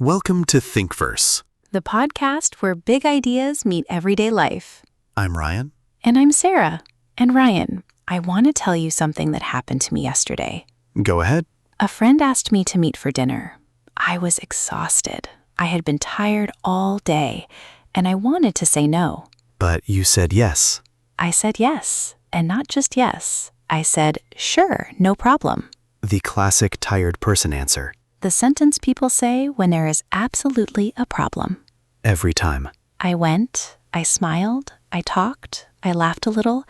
Welcome to Thinkverse. The podcast where big ideas meet everyday life. I'm Ryan. And I'm Sarah. And Ryan, I want to tell you something that happened to me yesterday. Go ahead. A friend asked me to meet for dinner. I was exhausted. I had been tired all day, and I wanted to say no. But you said yes. I said yes, and not just yes. I said, sure, no problem. The classic tired person answer. The sentence people say when there is absolutely a problem. Every time. I went, I smiled, I talked, I laughed a little,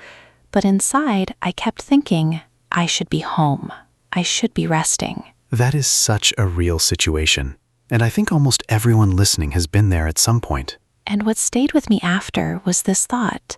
but inside I kept thinking, I should be home. I should be resting. That is such a real situation. And I think almost everyone listening has been there at some point. And what stayed with me after was this thought.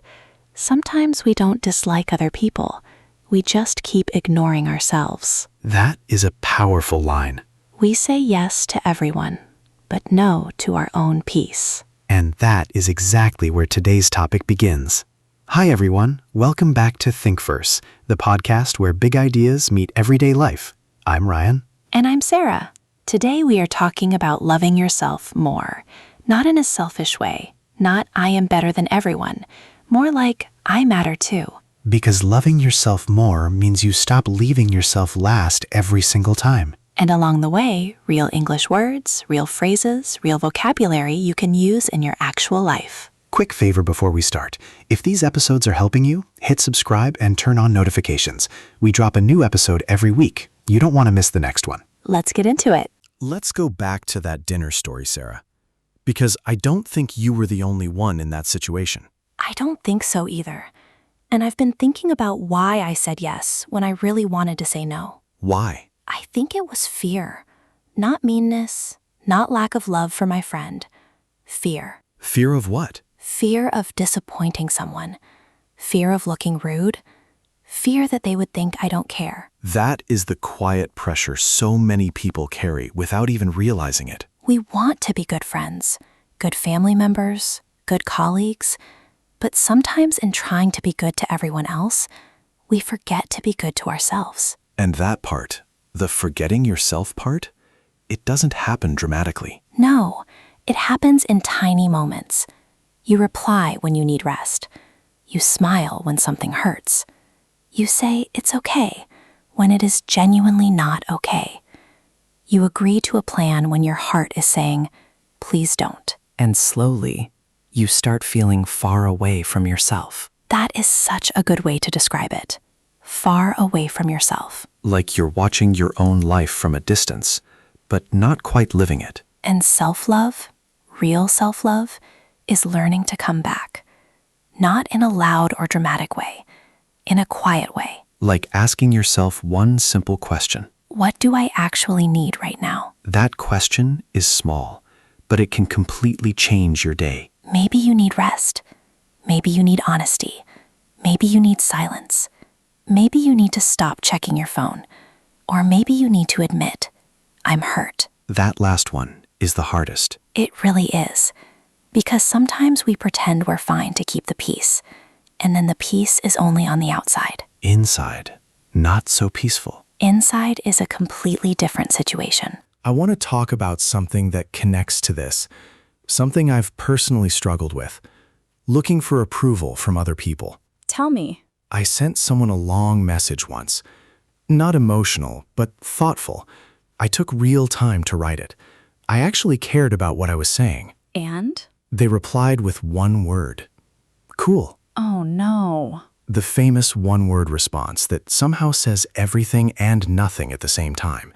Sometimes we don't dislike other people. We just keep ignoring ourselves. That is a powerful line. We say yes to everyone, but no to our own peace. And that is exactly where today's topic begins. Hi everyone, welcome back to Thinkverse, the podcast where big ideas meet everyday life. I'm Ryan. And I'm Sarah. Today we are talking about loving yourself more, not in a selfish way, not I am better than everyone, more like I matter too. Because loving yourself more means you stop leaving yourself last every single time. And along the way, real English words, real phrases, real vocabulary you can use in your actual life. Quick favor before we start. If these episodes are helping you, hit subscribe and turn on notifications. We drop a new episode every week. You don't want to miss the next one. Let's get into it. Let's go back to that dinner story, Sarah. Because I don't think you were the only one in that situation. I don't think so either. And I've been thinking about why I said yes when I really wanted to say no. Why? I think it was fear. Not meanness, not lack of love for my friend. Fear. Fear of what? Fear of disappointing someone. Fear of looking rude. Fear that they would think I don't care. That is the quiet pressure so many people carry without even realizing it. We want to be good friends, good family members, good colleagues. But sometimes in trying to be good to everyone else, we forget to be good to ourselves. And that part, the forgetting yourself part, it doesn't happen dramatically. No, it happens in tiny moments. You reply when you need rest. You smile when something hurts. You say it's okay when it is genuinely not okay. You agree to a plan when your heart is saying, please don't. And slowly, you start feeling far away from yourself. That is such a good way to describe it. Far away from yourself. Like you're watching your own life from a distance, but not quite living it. And self-love, real self-love, is learning to come back. Not in a loud or dramatic way, in a quiet way. Like asking yourself one simple question. What do I actually need right now? That question is small, but it can completely change your day. Maybe you need rest. Maybe you need honesty. Maybe you need silence. Maybe you need to stop checking your phone. Or maybe you need to admit, I'm hurt. That last one is the hardest. It really is. Because sometimes we pretend we're fine to keep the peace, and then the peace is only on the outside. Inside, not so peaceful. Inside is a completely different situation. I want to talk about something that connects to this, something I've personally struggled with, looking for approval from other people. Tell me. I sent someone a long message once. Not emotional, but thoughtful. I took real time to write it. I actually cared about what I was saying. And? They replied with one word. Cool. Oh no. The famous one-word response that somehow says everything and nothing at the same time.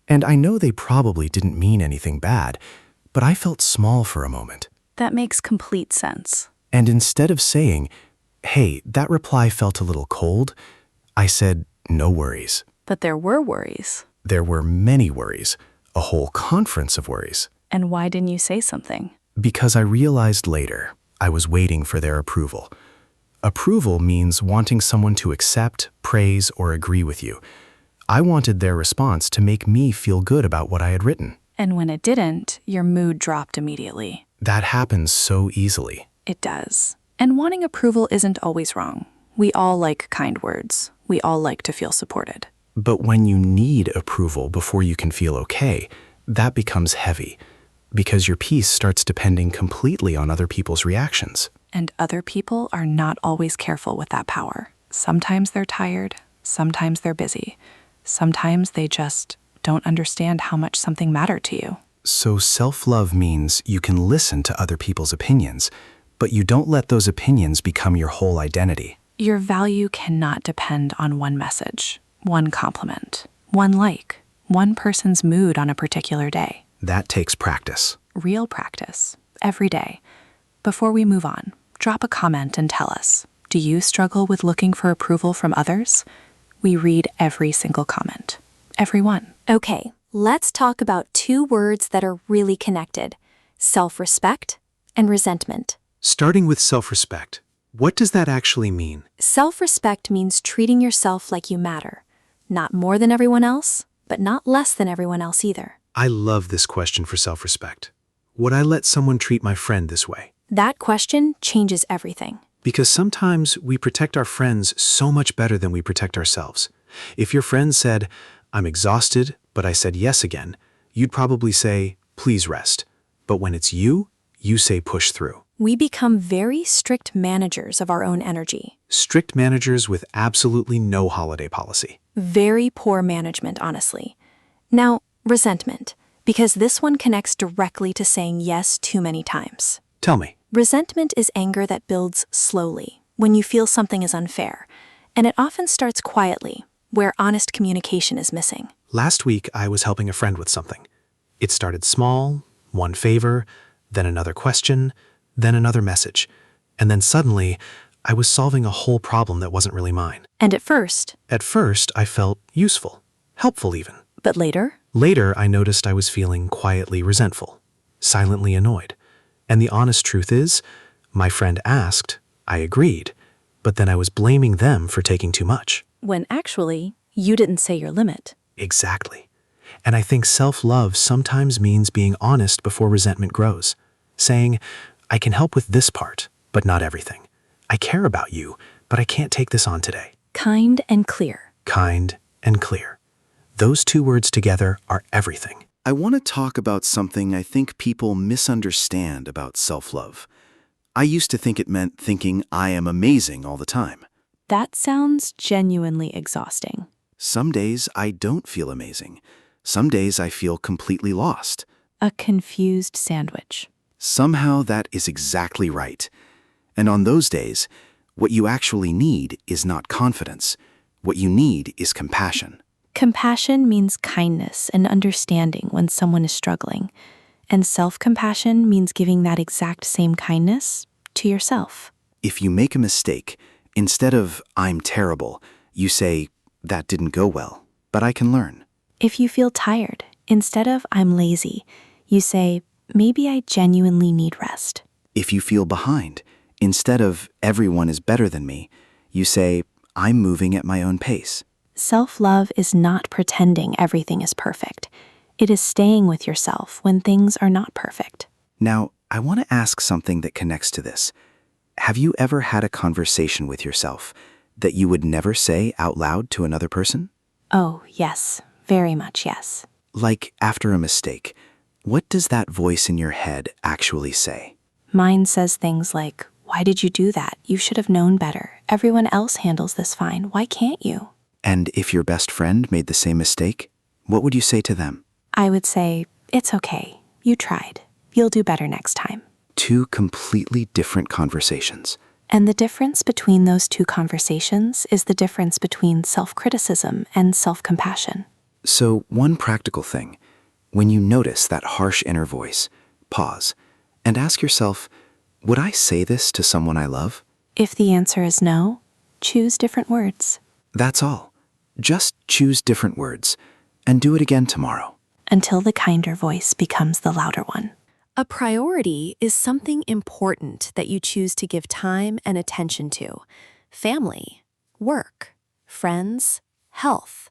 And I know they probably didn't mean anything bad, but I felt small for a moment. That makes complete sense. And instead of saying, hey, that reply felt a little cold, I said, no worries. But there were worries. There were many worries, a whole conference of worries. And why didn't you say something? Because I realized later I was waiting for their approval. Approval means wanting someone to accept, praise, or agree with you. I wanted their response to make me feel good about what I had written. And when it didn't, your mood dropped immediately. That happens so easily. It does. And wanting approval isn't always wrong. We all like kind words. We all like to feel supported. But when you need approval before you can feel okay, that becomes heavy. because your peace starts depending completely on other people's reactions. And other people are not always careful with that power. Sometimes they're tired, sometimes they're busy, sometimes they just don't understand how much something mattered to you. So self-love means you can listen to other people's opinions, but you don't let those opinions become your whole identity. Your value cannot depend on one message, one compliment, one like, one person's mood on a particular day. That takes practice. Real practice, every day. Before we move on, drop a comment and tell us, do you struggle with looking for approval from others? We read every single comment. Every one. Okay, let's talk about two words that are really connected: self-respect and resentment. Starting with self-respect, what does that actually mean? Self-respect means treating yourself like you matter. Not more than everyone else, but not less than everyone else either. I love this question for self-respect. Would I let someone treat my friend this way? That question changes everything. Because sometimes we protect our friends so much better than we protect ourselves. If your friend said, "I'm exhausted, but I said yes again," you'd probably say, "Please rest." But when it's you say push through. We become very strict managers of our own energy. Strict managers with absolutely no holiday policy. Very poor management, honestly. Now, resentment, because this one connects directly to saying yes too many times. Tell me. Resentment is anger that builds slowly, when you feel something is unfair, and it often starts quietly, where honest communication is missing. Last week, I was helping a friend with something. It started small, one favor, then another question, then another message. And then suddenly, I was solving a whole problem that wasn't really mine. And at first, I felt useful, helpful even. but later, Later, I noticed I was feeling quietly resentful, silently annoyed. And the honest truth is, my friend asked, I agreed, but then I was blaming them for taking too much. when actually, you didn't say your limit. Exactly. And I think self-love sometimes means being honest before resentment grows. Saying, I can help with this part, but not everything. I care about you, but I can't take this on today. Kind and clear. Kind and clear. Those two words together are everything. I want to talk about something I think people misunderstand about self-love. I used to think it meant thinking I am amazing all the time. That sounds genuinely exhausting. Some days I don't feel amazing. Some days I feel completely lost. A confused sandwich. Somehow that is exactly right. And on those days, what you actually need is not confidence. What you need is compassion. Compassion means kindness and understanding when someone is struggling. And self-compassion means giving that exact same kindness to yourself. If you make a mistake, instead of I'm terrible, you say, that didn't go well, but I can learn. If you feel tired, instead of I'm lazy, you say, maybe I genuinely need rest. If you feel behind, instead of everyone is better than me, you say, I'm moving at my own pace. Self-love is not pretending everything is perfect. It is staying with yourself when things are not perfect. Now, I want to ask something that connects to this. Have you ever had a conversation with yourself that you would never say out loud to another person? Oh, yes. Very much yes. Like after a mistake, what does that voice in your head actually say? Mine says things like, why did you do that? You should have known better. Everyone else handles this fine. Why can't you? And if your best friend made the same mistake, what would you say to them? I would say, it's okay. You tried. You'll do better next time. Two completely different conversations. And the difference between those two conversations is the difference between self-criticism and self-compassion. So, one practical thing. When you notice that harsh inner voice, pause and ask yourself, would I say this to someone I love? If the answer is no, choose different words. That's all. Just choose different words and do it again tomorrow. Until the kinder voice becomes the louder one. A priority is something important that you choose to give time and attention to. Family, work, friends, health.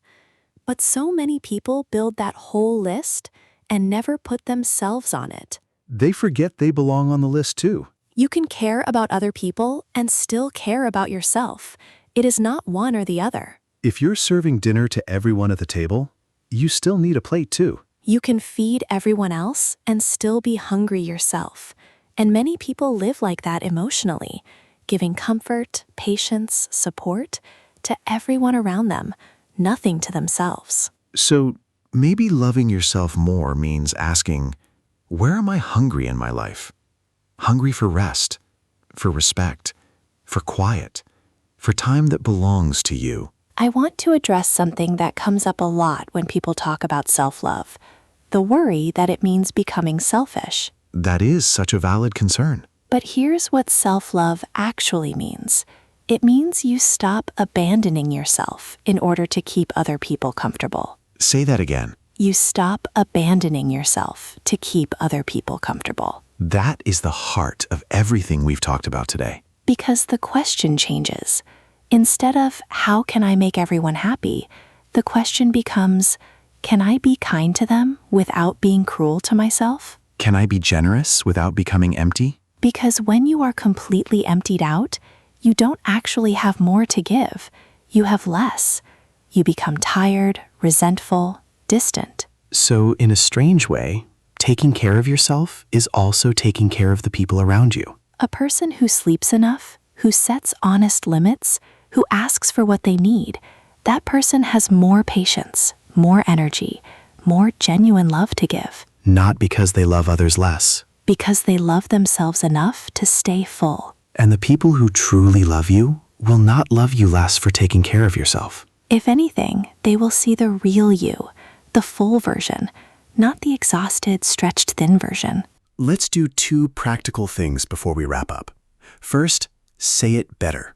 But so many people build that whole list and never put themselves on it. They forget they belong on the list too. You can care about other people and still care about yourself. It is not one or the other. If you're serving dinner to everyone at the table, you still need a plate too. You can feed everyone else and still be hungry yourself. And many people live like that emotionally, giving comfort, patience, support to everyone around them, nothing to themselves. So maybe loving yourself more means asking, where am I hungry in my life? Hungry for rest, for respect, for quiet, for time that belongs to you. I want to address something that comes up a lot when people talk about self-love, the worry that it means becoming selfish. That is such a valid concern. But here's what self-love actually means. It means you stop abandoning yourself in order to keep other people comfortable. Say that again. You stop abandoning yourself to keep other people comfortable. That is the heart of everything we've talked about today. Because the question changes. Instead of, how can I make everyone happy? The question becomes, can I be kind to them without being cruel to myself? Can I be generous without becoming empty? Because when you are completely emptied out, you don't actually have more to give. You have less. You become tired, resentful, distant. So, in a strange way, taking care of yourself is also taking care of the people around you. A person who sleeps enough, who sets honest limits, who asks for what they need, that person has more patience, more energy, more genuine love to give. Not because they love others less. Because they love themselves enough to stay full. And the people who truly love you will not love you less for taking care of yourself. If anything, they will see the real you, the full version, not the exhausted, stretched thin version. Let's do 2 practical things before we wrap up. First, say it better.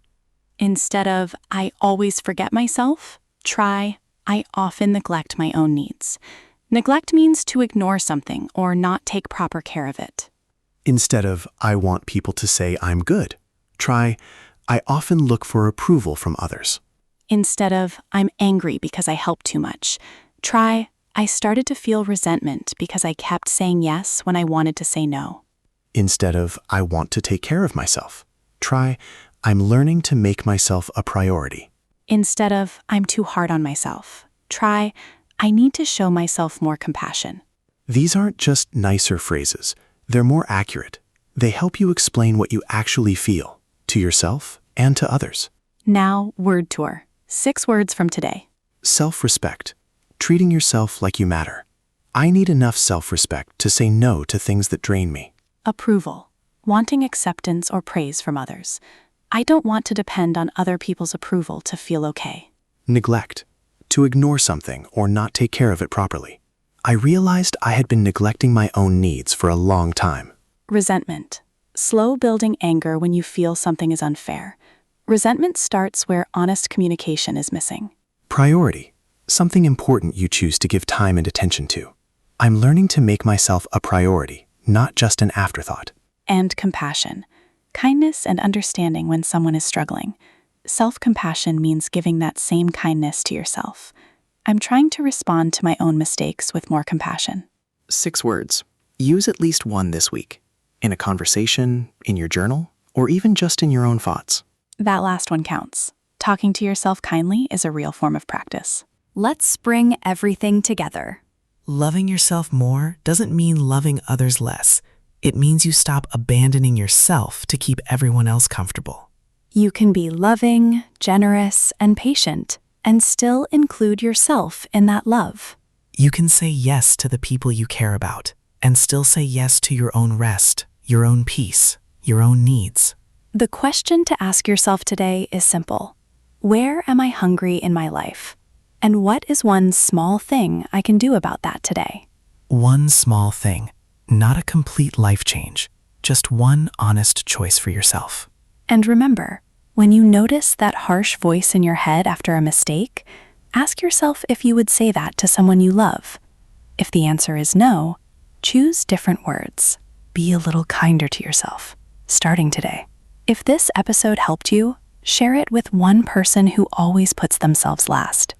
Instead of, I always forget myself, try, I often neglect my own needs. Neglect means to ignore something or not take proper care of it. Instead of, I want people to say I'm good, try, I often look for approval from others. Instead of, I'm angry because I help too much, try, I started to feel resentment because I kept saying yes when I wanted to say no. Instead of, I want to take care of myself, try, I'm learning to make myself a priority. Instead of, I'm too hard on myself, try, I need to show myself more compassion. These aren't just nicer phrases. They're more accurate. They help you explain what you actually feel, to yourself and to others. Now, word tour. 6 words from today. Self-respect. Treating yourself like you matter. I need enough self-respect to say no to things that drain me. Approval. Wanting acceptance or praise from others. I don't want to depend on other people's approval to feel okay. Neglect. To ignore something or not take care of it properly. I realized I had been neglecting my own needs for a long time. Resentment. Slow building anger when you feel something is unfair. Resentment starts where honest communication is missing. Priority. Something important you choose to give time and attention to. I'm learning to make myself a priority, not just an afterthought. And compassion. Kindness and understanding when someone is struggling. Self-compassion means giving that same kindness to yourself. I'm trying to respond to my own mistakes with more compassion. 6 words. Use at least one this week. In a conversation, in your journal, or even just in your own thoughts. That last one counts. Talking to yourself kindly is a real form of practice. Let's bring everything together. Loving yourself more doesn't mean loving others less. It means you stop abandoning yourself to keep everyone else comfortable. You can be loving, generous, and patient, and still include yourself in that love. You can say yes to the people you care about, and still say yes to your own rest, your own peace, your own needs. The question to ask yourself today is simple. Where am I hungry in my life? And what is one small thing I can do about that today? One small thing, not a complete life change, just one honest choice for yourself. And remember, when you notice that harsh voice in your head after a mistake, ask yourself if you would say that to someone you love. If the answer is no, choose different words. Be a little kinder to yourself, starting today. If this episode helped you, share it with one person who always puts themselves last.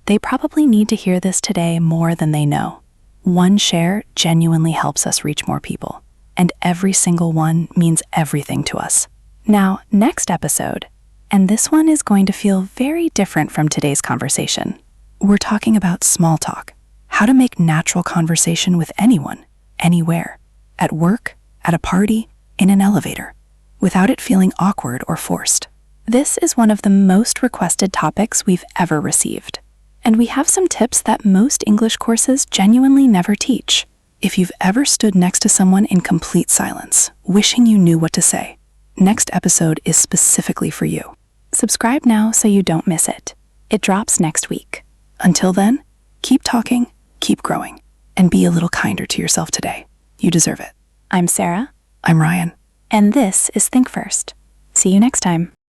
They probably need to hear this today more than they know. One share genuinely helps us reach more people, and every single one means everything to us. Now, next episode, and this one is going to feel very different from today's conversation. We're talking about small talk, how to make natural conversation with anyone, anywhere, at work, at a party, in an elevator, without it feeling awkward or forced. This is one of the most requested topics we've ever received. And we have some tips that most English courses genuinely never teach. If you've ever stood next to someone in complete silence, wishing you knew what to say, next episode is specifically for you. Subscribe now so you don't miss it. It drops next week. Until then, keep talking, keep growing, and be a little kinder to yourself today. You deserve it. I'm Sarah. I'm Ryan. And this is Think First. See you next time.